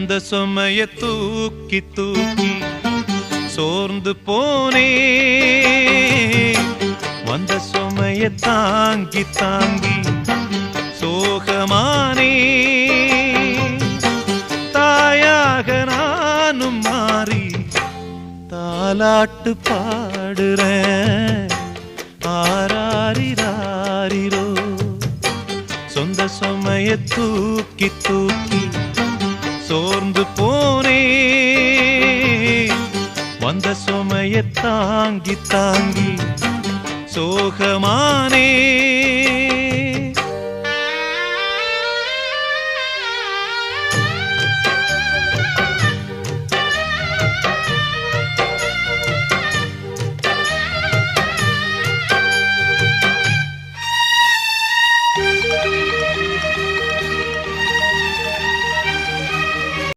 இந்த சுமைய தூக்கி தூக்கி சோர்ந்து போனே, வந்த சுமைய தாங்கி தாங்கி சோகமானே. தாயாக நானும் மாறி தாலாட்டு பாடுறேன். ஆராரிராரிரோ சொந்த சுமைய தூக்கி தூக்கி சோர்ந்து போனே, வந்த சுமைய தாங்கி தாங்கி சோகமானே.